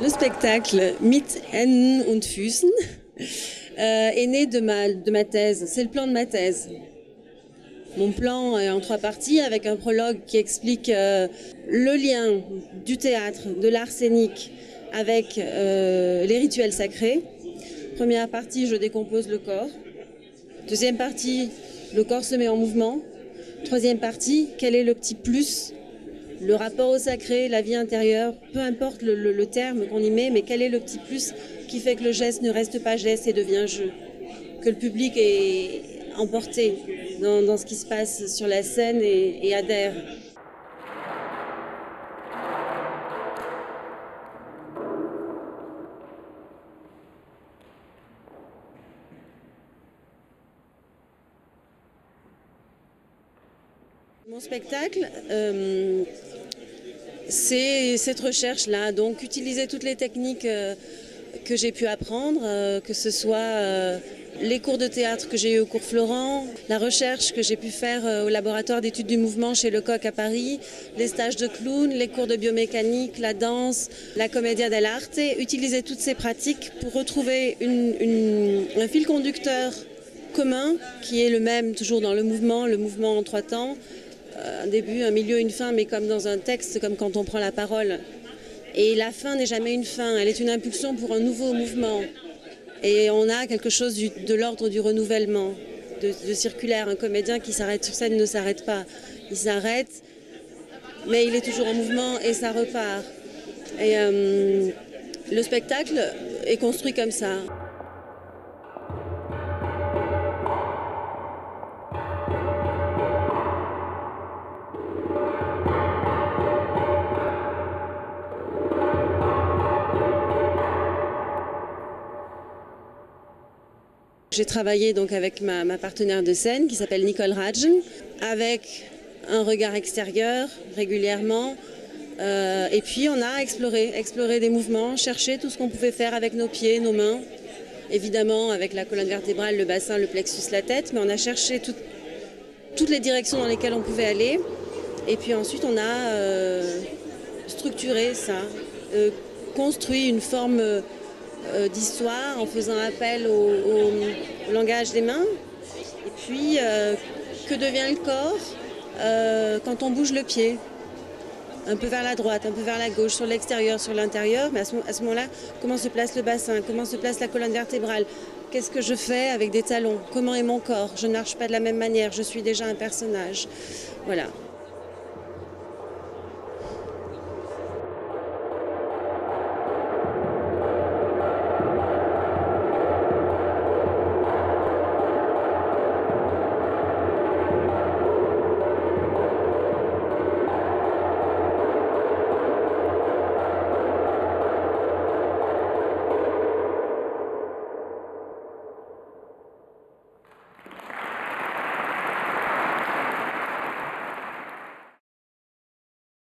Le spectacle Mit Händen und Füßen est né de ma thèse. C'est le plan de ma thèse. Mon plan est en 3 parties avec un prologue qui explique le lien du théâtre, de l'art scénique avec les rituels sacrés. Première partie, je décompose le corps. Deuxième partie, le corps se met en mouvement. Troisième partie, quel est le petit plus ? Le rapport au sacré, la vie intérieure, peu importe le terme qu'on y met, mais quel est le petit plus qui fait que le geste ne reste pas geste et devient jeu ? Que le public est emporté dans ce qui se passe sur la scène et adhère. Mon spectacle, c'est cette recherche-là, donc utiliser toutes les techniques que j'ai pu apprendre, que ce soit les cours de théâtre que j'ai eu au cours Florent, la recherche que j'ai pu faire au laboratoire d'études du mouvement chez Lecoq à Paris, les stages de clown, les cours de biomécanique, la danse, la commedia dell'arte, utiliser toutes ces pratiques pour retrouver un fil conducteur commun qui est le même toujours dans le mouvement en 3 temps. Un début, un milieu, une fin, mais comme dans un texte, comme quand on prend la parole. Et la fin n'est jamais une fin, elle est une impulsion pour un nouveau mouvement. Et on a quelque chose de l'ordre du renouvellement, de circulaire. Un comédien qui s'arrête sur scène ne s'arrête pas. Il s'arrête, mais il est toujours en mouvement et ça repart. Et le spectacle est construit comme ça. J'ai travaillé donc avec ma partenaire de scène qui s'appelle Nicole Radjen, avec un regard extérieur régulièrement. Et puis on a exploré des mouvements, cherché tout ce qu'on pouvait faire avec nos pieds, nos mains. Évidemment avec la colonne vertébrale, le bassin, le plexus, la tête, mais on a cherché toutes les directions dans lesquelles on pouvait aller. Et puis ensuite on a structuré ça, construit une forme d'histoire en faisant appel au langage des mains. Et puis, que devient le corps quand on bouge le pied ? Un peu vers la droite, un peu vers la gauche, sur l'extérieur, sur l'intérieur. Mais à ce moment-là, comment se place le bassin ? Comment se place la colonne vertébrale ? Qu'est-ce que je fais avec des talons ? Comment est mon corps ? Je ne marche pas de la même manière, je suis déjà un personnage. Voilà.